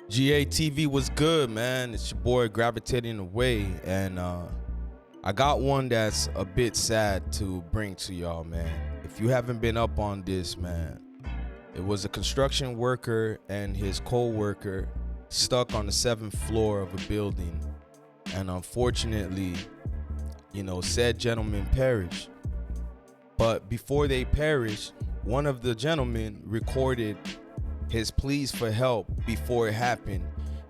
GATV was good, man. It's your boy Gravitating Away, and I got one that's a bit sad to bring to y'all, man. If you haven't been up on this, man, it was a construction worker and his co-worker stuck on the 7th floor of a building, and unfortunately, said gentleman perished. But before they perished, one of the gentlemen recorded his pleas for help before it happened.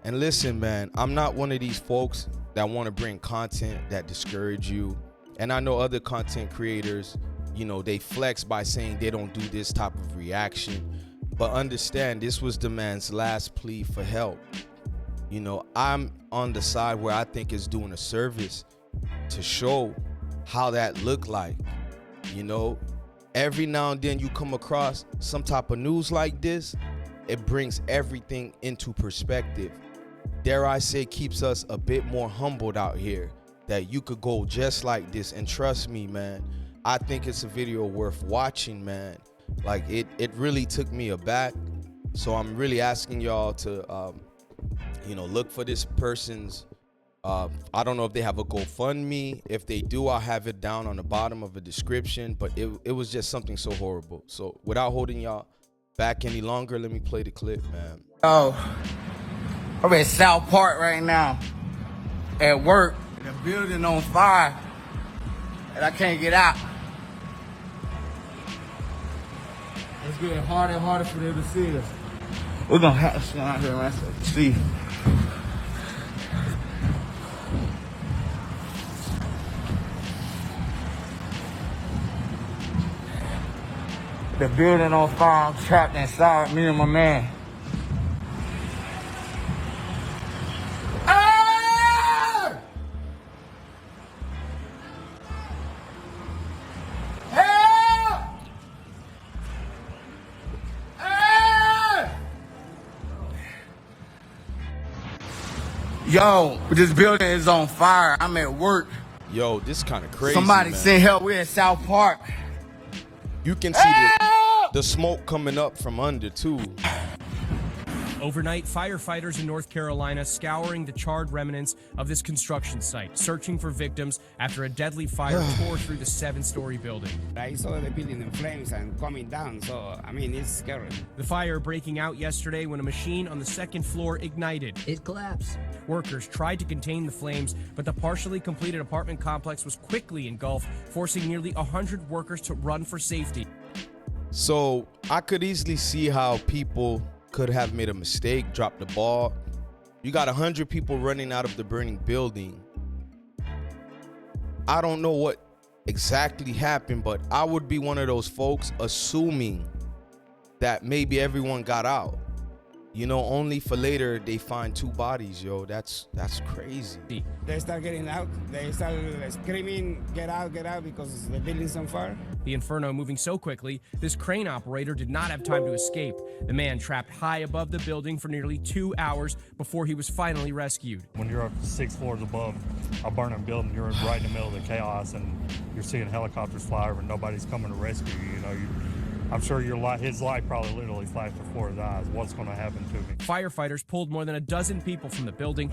And listen, man, I'm not one of these folks that want to bring content that discourage you. And I know other content creators, they flex by saying they don't do this type of reaction. But understand, this was the man's last plea for help. I'm on the side where I think it's doing a service to show how that looked like. Every now and then you come across some type of news like this, it brings everything into perspective. Dare I say, keeps us a bit more humbled out here, that you could go just like this. And trust me, man, I think it's a video worth watching, man. Like it really took me aback. So I'm really asking y'all to, look for this person's, I don't know if they have a GoFundMe. If they do, I'll have it down on the bottom of the description. But it was just something so horrible. So without holding y'all back any longer, let me play the clip, man. Oh, I'm at South Park right now at work. The building on fire and I can't get out. It's getting harder and harder for them to see us. We're gonna have to stand out here and see. The building on fire, I'm trapped inside, me and my man. Ah! Help! Ah! Yo, this building is on fire. I'm at work. Yo, this is kind of crazy. Somebody man. send help. We're in South Park. You can see the smoke coming up from under too. Overnight, firefighters in North Carolina scouring the charred remnants of this construction site, searching for victims after a deadly fire tore through the 7-story building. I saw the building in flames and coming down, so, it's scary. The fire breaking out yesterday when a machine on the 2nd floor ignited. It collapsed. Workers tried to contain the flames, but the partially completed apartment complex was quickly engulfed, forcing nearly 100 workers to run for safety. So I could easily see how people could have made a mistake, dropped the ball. You got 100 people running out of the burning building. I don't know what exactly happened, but I would be one of those folks assuming that maybe everyone got out. Only for later they find 2 bodies, yo. That's crazy. They start getting out. They start screaming, get out, because the building's on fire. The inferno moving so quickly, this crane operator did not have time to escape. The man trapped high above the building for nearly 2 hours before he was finally rescued. When you're up 6 floors above a burning building, you're right in the middle of the chaos, and you're seeing helicopters fly over and nobody's coming to rescue you. I'm sure his life probably literally flashed before his eyes. What's going to happen to me? Firefighters pulled more than a dozen people from the building.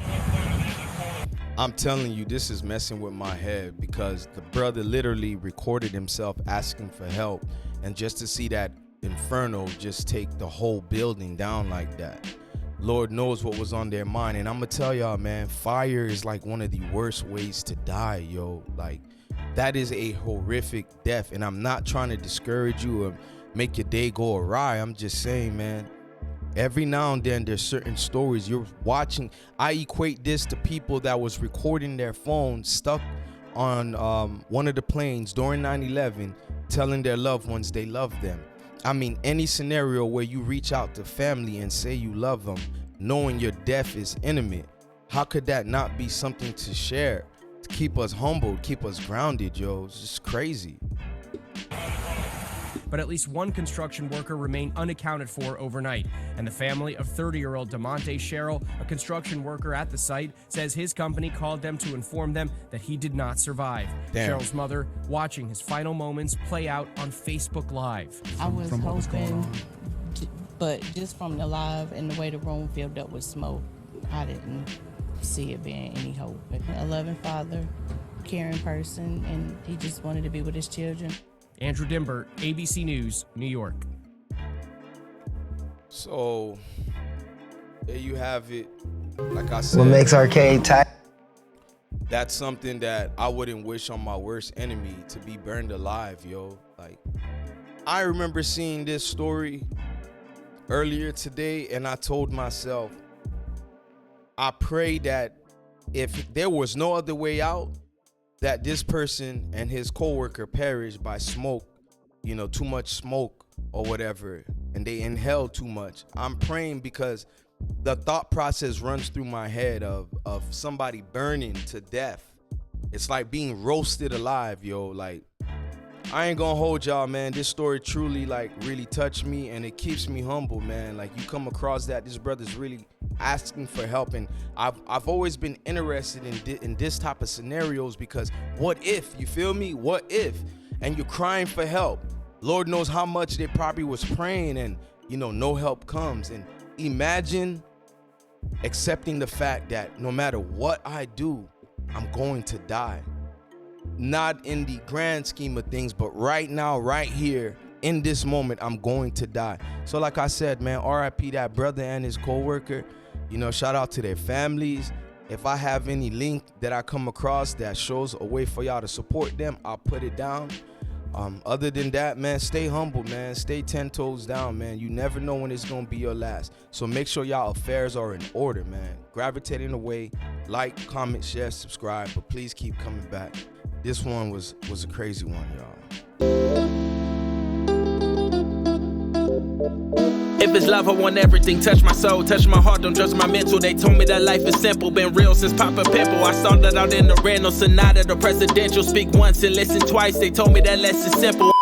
I'm telling you, this is messing with my head, because the brother literally recorded himself asking for help, and just to see that inferno just take the whole building down like that, Lord knows what was on their mind. And I'm gonna tell y'all, man, fire is like one of the worst ways to die, yo. Like, that is a horrific death, and I'm not trying to discourage you or make your day go awry. I'm just saying, man, every now and then there's certain stories you're watching. I equate this to people that was recording their phone stuck on one of the planes during 9/11, telling their loved ones they love them. Any scenario where you reach out to family and say you love them, knowing your death is imminent, how could that not be something to share, to keep us humbled, keep us grounded, yo? It's just crazy. But at least one construction worker remained unaccounted for overnight. And the family of 30-year-old DeMonte Sherrill, a construction worker at the site, says his company called them to inform them that he did not survive. Damn. Sherrill's mother watching his final moments play out on Facebook Live. I was hoping But just from the live and the way the room filled up with smoke, I didn't see it being any hope. A loving father, caring person, and he just wanted to be with his children. Andrew Dimbert, ABC News, New York. So, there you have it. Like I said, What makes arcade tight? that's something that I wouldn't wish on my worst enemy, to be burned alive, yo. Like, I remember seeing this story earlier today, and I told myself, I pray that if there was no other way out, that this person and his coworker perished by smoke, you know, too much smoke or whatever, and they inhaled too much. I'm praying, because the thought process runs through my head of somebody burning to death. It's like being roasted alive, yo. Like, I ain't gonna hold y'all, man. This story truly, like, really touched me, and it keeps me humble, man. Like, you come across that, this brother's really asking for help, and I've always been interested in this type of scenarios, because what if, you feel me? What if? And you're crying for help. Lord knows how much they probably was praying, and, you know, no help comes. And imagine accepting the fact that no matter what I do, I'm going to die. Not in the grand scheme of things, but right now, right here, in this moment, I'm going to die. So like I said, man, RIP that brother and his co-worker. You know, shout out to their families. If I have any link that I come across that shows a way for y'all to support them, I'll put it down. Other than that, man, stay humble, man. Stay 10 toes down, man. You never know when it's gonna be your last. So make sure y'all affairs are in order, man. Gravitating away, like, comment, share, subscribe, but please keep coming back. This one was a crazy one, y'all. If it's love, I want everything. Touch my soul, touch my heart, don't judge my mental. They told me that life is simple, been real since Papa Pimple. I started out in the Renault Sonata, the presidential. Speak once and listen twice, they told me that less is simple.